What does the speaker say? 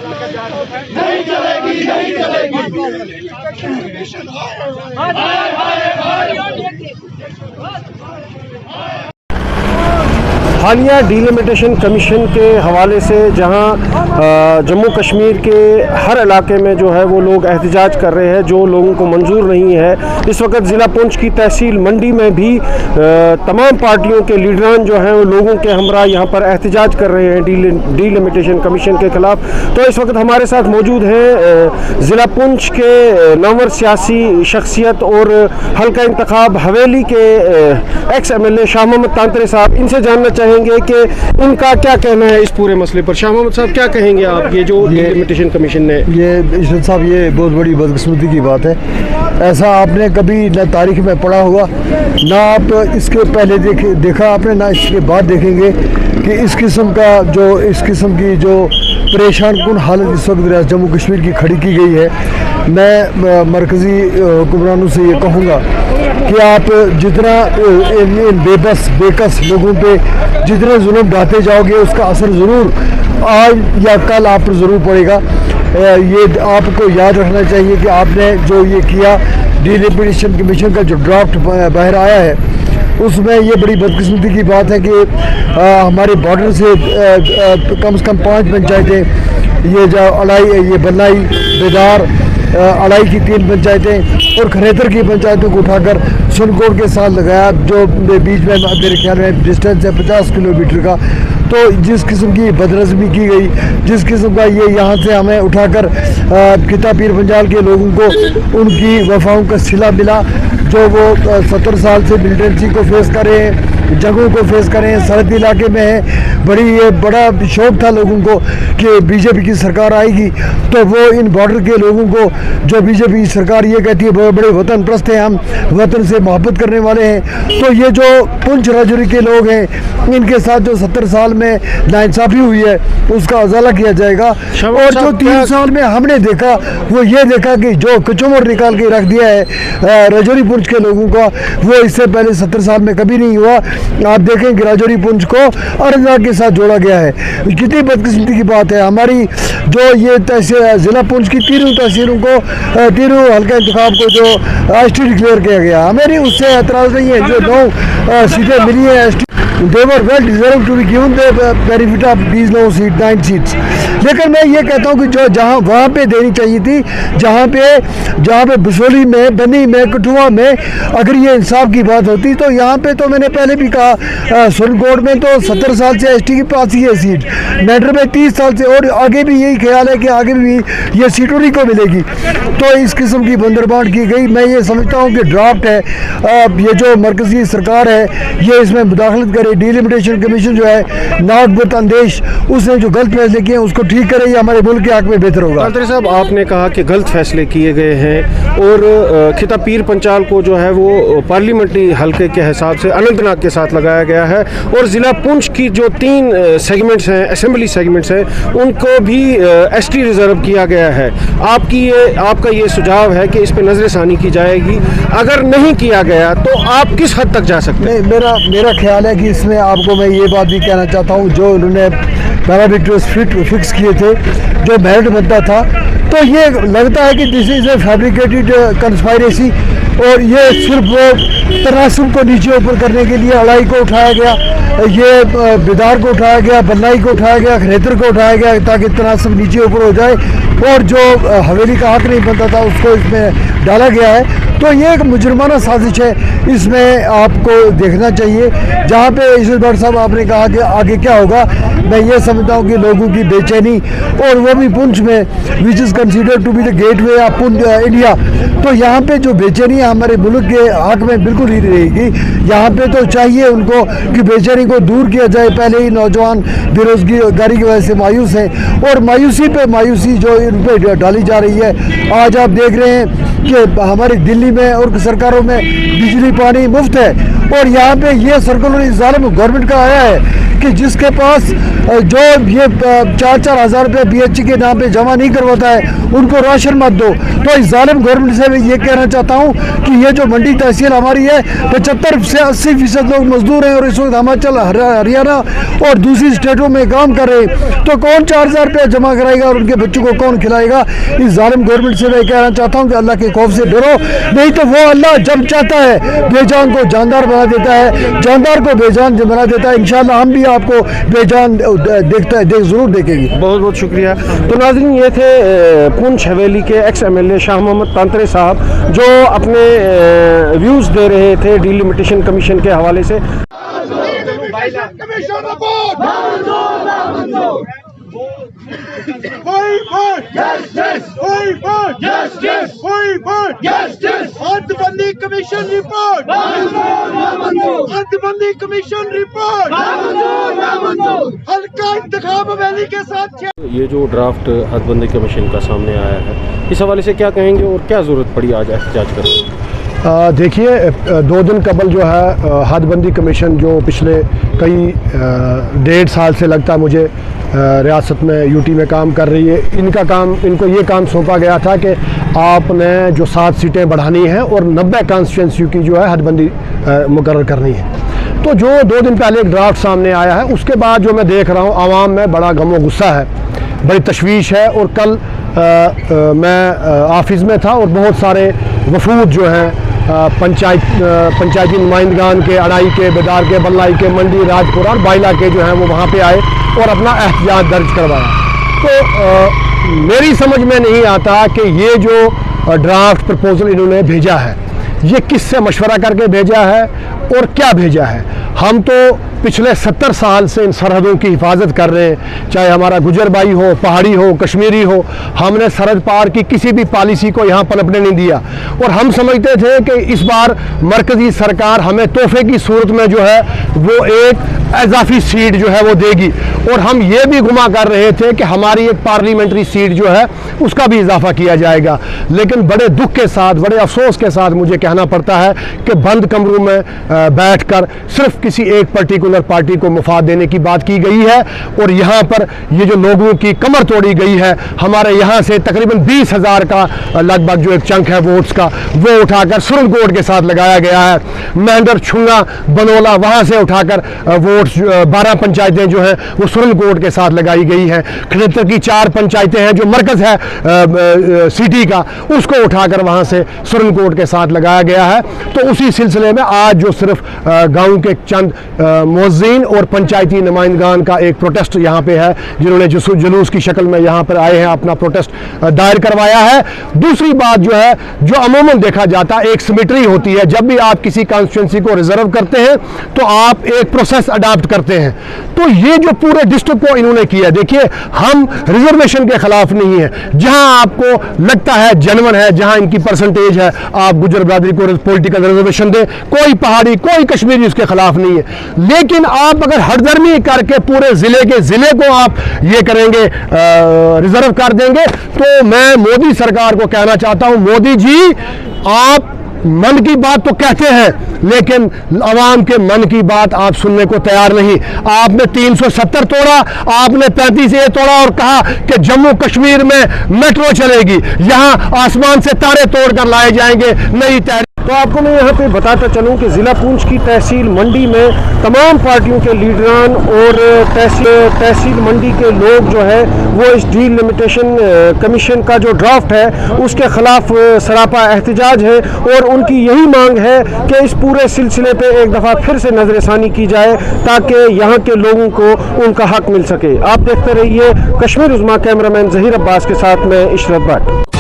नहीं चलेगी, नहीं चलेगी। हालिया डिलिमिटेशन कमीशन के हवाले से जहां जम्मू कश्मीर के हर इलाके में जो है वो लोग एहतजाज कर रहे हैं, जो लोगों को मंजूर नहीं है। इस वक्त ज़िला पुंछ की तहसील मंडी में भी तमाम पार्टियों के लीडरान जो हैं वो लोगों के हमरा यहाँ पर एहतजाज कर रहे हैं डिलिमिटेशन कमीशन के ख़िलाफ़। तो इस वक्त हमारे साथ मौजूद हैं ज़िला पुंछ के नामवर सियासी शख्सियत और हल्का इंतखाब हवेली के एक्स MLA शाह मोहम्मद तांतरे साहब। इनसे जानना चाहेंगे कि इनका क्या कहना है इस पूरे मसले पर। शाह मोहम्मद साहब, क्या कहेंगे आप, ये जो डिलिमिटेशन कमीशन ने ये इशरत साहब, ये बहुत बड़ी बदकिस्मती की बात है। ऐसा आपने कभी न तारीख में पढ़ा हुआ, ना आप इसके पहले देखा आपने, ना इसके बाद देखेंगे कि इस किस्म की जो परेशान कुन हालत इस वक्त जम्मू कश्मीर की खड़ी की गई है। मैं मरकज़ी हुक्मरानों से ये कहूँगा कि आप जितना इन बेकस लोगों पे जितने जुल्म ढाते जाओगे, उसका असर ज़रूर आज या कल आप पर ज़रूर पड़ेगा। ये आपको याद रखना चाहिए कि आपने जो ये किया, डिलिमिटेशन कमीशन का जो ड्राफ्ट बाहर आया है, उसमें ये बड़ी बदकिस्मती की बात है कि हमारे बॉर्डर से कम से कम 5 पंचायतें, ये जो अलाई, ये बल्लाई, बेदार, अलाई की 3 पंचायतें और खरेतर की पंचायतों को उठाकर सुनकोट के साथ लगाया, जो बीच में मेरे ख्याल में डिस्टेंस है 50 किलोमीटर का। तो जिस किस्म की बदनज़मी की गई, जिस किस्म का ये यहाँ से हमें उठाकर किता पीर पंजाल के लोगों को उनकी वफाओं का सिला मिला, जो वो 70 साल से मिलिटेंसी को फेस कर रहे हैं, जंगों को फेस कर रहे हैं, सरहद इलाके में है। बड़ा शौक था लोगों को कि बीजेपी की सरकार आएगी तो वो इन बॉर्डर के लोगों को, जो बीजेपी की सरकार ये कहती है बड़े वतन प्रस्त हैं, हम वतन से मोहब्बत करने वाले हैं, तो ये जो पुंछ राजौरी के लोग हैं, इनके साथ जो 70 साल में नाइंसाफ़ी हुई है उसका अजाला किया जाएगा। और जो 3 साल में हमने देखा वो ये देखा कि जो कचूमर निकाल के रख दिया है राजौरी पुंछ के लोगों का, वो इससे पहले 70 साल में कभी नहीं हुआ। आप देखें कि राजौरी पुंछ को अरंजा के साथ जोड़ा गया है। कितनी बदकिस्मती की बात है। हमारी जो ये ज़िला पुंछ की तीनों तहसीलों को, तीनों हल्का इंतखाब को जो ST डिक्लेयर किया गया, हमें नहीं उससे एतराज़ नहीं है। जो 9 सीटें मिली हैं ST, they were well deserved to be given the benefit of these 9 seats। लेकिन मैं ये कहता हूँ कि जो जहाँ वहाँ पे देनी चाहिए थी, जहाँ पे बसोली में, बनी में, कठुआ में अगर ये इंसाफ की बात होती, तो यहाँ पे तो मैंने पहले भी कहा सुनकोट में तो 70 साल से ST के पास ही है सीट, मैटर में 30 साल से, और आगे भी यही ख्याल है कि आगे भी ये सीट उन्हीं को मिलेगी। तो इस किस्म की बंदरबांट की गई। मैं ये समझता हूँ कि ड्राफ्ट है, ये जो मरकज़ी सरकार है ये इसमें मुदाखलत करे। डिलिमिटेशन कमीशन जो है नागबत अंदेश, उसने जो गलत फैसले किए उसको ठीक करे, ये हमारे मुल्क के हक में बेहतर होगा। तांतरे साहब, आपने कहा कि गलत फैसले किए गए हैं और खिता पीर पंचाल को जो है वो पार्लियामेंट्री हल्के के हिसाब से अनंतनाग के साथ लगाया गया है, और ज़िला पुंछ की जो 3 सेगमेंट्स हैं, असेंबली सेगमेंट्स हैं, उनको भी ST रिजर्व किया गया है। आपका ये सुझाव है कि इस पर नज़रसानी की जाएगी? अगर नहीं किया गया तो आप किस हद तक जा सकते हैं? मेरा ख्याल है कि इसमें आपको मैं ये बात भी कहना चाहता हूँ, जो उन्होंने पैरामीटर्स फिक्स किए थे, जो मेरिट बनता था, तो ये लगता है कि this is a fabricated conspiracy, और ये सिर्फ वो तनासुब को नीचे ऊपर करने के लिए अलाई को उठाया गया, ये बेदार को उठाया गया, बल्लाई को उठाया गया, खरेतर को उठाया गया, ताकि तनासुब नीचे ऊपर हो जाए, और जो हवेली का हक नहीं बनता था उसको इसमें डाला गया है। तो ये एक मुजरमाना साजिश है, इसमें आपको देखना चाहिए। जहाँ पे इशरत भट्ट साहब आपने कहा कि आगे क्या होगा, मैं ये समझता हूँ कि लोगों की बेचैनी, और वो भी पुंछ में, which is considered to be the gateway of India, तो यहाँ पे जो बेचैनी है हमारे मुल्क के हक में बिल्कुल ही रहेगी। यहाँ पे तो चाहिए उनको कि बेचैनी को दूर किया जाए। पहले ही नौजवान बेरोजगारी की वजह से मायूस हैं, और मायूसी पे मायूसी जो इन पर डाली जा रही है। आज आप देख रहे हैं कि हमारी दिल्ली में और सरकारों में बिजली पानी मुफ्त है, और यहाँ पे ये सर्कुलर इस जालिम गवर्नमेंट का आया है कि जिसके पास जो ये 4-4 हज़ार रुपये BHG के नाम पे जमा नहीं करवाता है उनको राशन मत दो। तो इस जालिम गवर्नमेंट से मैं ये कहना चाहता हूँ कि ये जो मंडी तहसील हमारी है 75 से 80% लोग मजदूर हैं और इस वक्त हिमाचल, हरियाणा और दूसरी स्टेटों में काम कर रहे हैं, तो कौन 4,000 रुपये जमा कराएगा और उनके बच्चों को कौन खिलाएगा। इस जालिम गवर्नमेंट से मैं कहना चाहता हूँ कि अल्लाह के खौफ से डरो, नहीं तो वो अल्लाह जब चाहता है बेजान को जानदार बना देता है, जानदार को बेजान बना देता है। इंशाल्लाह हम भी आपको बेजान जरूर देखेंगे। बहुत बहुत शुक्रिया। तो नाज़रीन, ये थे पुंछ हवेली के एक्स MLA शाह मोहम्मद तांतरे साहब, जो अपने व्यूज़ दे रहे थे डिलिमिटेशन कमीशन के हवाले से। कमीशन रिपोर्ट हदबंदी कमीशन रिपोर्ट, हदबंदी कमीशन रिपोर्ट, हल्का इंतखाब वैली के साथ। ये जो ड्राफ्ट हदबंदी कमीशन का सामने आया है, इस हवाले से क्या कहेंगे और क्या ज़रूरत पड़ी आज एहतजाज करने? देखिए, 2 दिन कबल जो है हदबंदी कमीशन जो पिछले कई 1.5 साल से लगता है मुझे रियासत में UT में काम कर रही है, इनको ये काम सौंपा गया था कि आपने जो 7 सीटें बढ़ानी हैं और 90 कॉन्स्टिट्यूंसी की जो है हदबंदी मुकर्रर करनी है। तो जो 2 दिन पहले एक ड्राफ्ट सामने आया है, उसके बाद जो मैं देख रहा हूँ आवाम में बड़ा गम गुस्सा है, बड़ी तशवीश है। और कल मैं ऑफिस में था और बहुत सारे वफूद जो हैं पंचायती नुमाइंदगान के, अड़ाई के, बेदार के, बल्लाई के, मंडी, राजपुरा और बाइला के जो हैं वो वहाँ पे आए और अपना एहतजाज दर्ज करवाया। तो मेरी समझ में नहीं आता कि ये जो ड्राफ्ट प्रपोजल इन्होंने भेजा है, ये किससे मशवरा करके भेजा है और क्या भेजा है। हम तो पिछले 70 साल से इन सरहदों की हिफाजत कर रहे हैं, चाहे हमारा गुजर भाई हो, पहाड़ी हो, कश्मीरी हो, हमने सरहद पार की किसी भी पॉलिसी को यहाँ पनपने नहीं दिया। और हम समझते थे कि इस बार मरकज़ी सरकार हमें तोहफे की सूरत में जो है वो एक इजाफी सीट जो है वो देगी, और हम ये भी गुमा कर रहे थे कि हमारी एक पार्लियामेंट्री सीट जो है उसका भी इजाफा किया जाएगा। लेकिन बड़े दुख के साथ, बड़े अफसोस के साथ मुझे कहना पड़ता है कि बंद कमरों में बैठकर सिर्फ किसी एक पर्टिकुलर पार्टी को मुफाद देने की बात की गई है, और यहाँ पर ये जो लोगों की कमर तोड़ी गई है, हमारे यहाँ से तकरीबन 20,000 का लगभग जो एक चंक है वोट्स का, वो उठाकर सुरनकोट के साथ लगाया गया है। महेंद्र छुंगा बनोला वहाँ से उठाकर वोट्स 12 पंचायतें जो हैं वो सुरनकोट के साथ लगाई गई हैं। खड़ेतर की 4 पंचायतें हैं जो मरकज़ है सिटी का, उसको उठाकर वहाँ से सुरनकोट के साथ लगाया गया है। तो उसी सिलसिले में आज जो सिर्फ गाँव के चंद मुअज्जिन और पंचायती नुमाइंदगान का एक प्रोटेस्ट यहाँ पे है, जिन्होंने जुलूस की शक्ल में यहाँ पर आए हैं, अपना प्रोटेस्ट दायर करवाया है। दूसरी बात जो है, जो अमूमन देखा जाता है, एक सिमेट्री होती है, जब भी आप किसी कॉन्स्टिट्यूंसी को रिजर्व करते हैं तो आप एक प्रोसेस अडॉप्ट करते हैं। तो ये जो पूरे डिस्ट्रिक्ट को इन्होंने किया, देखिए हम रिजर्वेशन के खिलाफ नहीं है, जहां आपको लगता है जेन्युइन है, जहां इनकी परसेंटेज है, आप गुजर बरादरी को पॉलिटिकल रिजर्वेशन दें, कोई पहाड़ी कोई कश्मीरी उसके खिलाफ नहीं है। लेकिन आप अगर हरदर्मी करके पूरे जिले को आप ये करेंगे, रिजर्व कर देंगे, तो मैं मोदी सरकार को कहना चाहता हूं, मोदी जी आप मन की बात तो कहते हैं लेकिन अवाम के मन की बात आप सुनने को तैयार नहीं। आपने 370 तोड़ा, आपने 35A तोड़ा और कहा कि जम्मू कश्मीर में मेट्रो चलेगी, यहां आसमान से तारे तोड़कर लाए जाएंगे नई तहरीक। तो आपको मैं यहाँ पे बताता चलूँ कि ज़िला पुंछ की तहसील मंडी में तमाम पार्टियों के लीडरान और तहसील मंडी के लोग जो है वो इस डिलिमिटेशन कमीशन का जो ड्राफ्ट है उसके ख़िलाफ़ सरापा एहतजाज है, और उनकी यही मांग है कि इस पूरे सिलसिले पे एक दफ़ा फिर से नज़रसानी की जाए ताकि यहाँ के लोगों को उनका हक मिल सके। आप देखते रहिए कश्मीर उज़्मा, कैमरामैन ज़हीर अब्बास के साथ में इशरत भट्ट।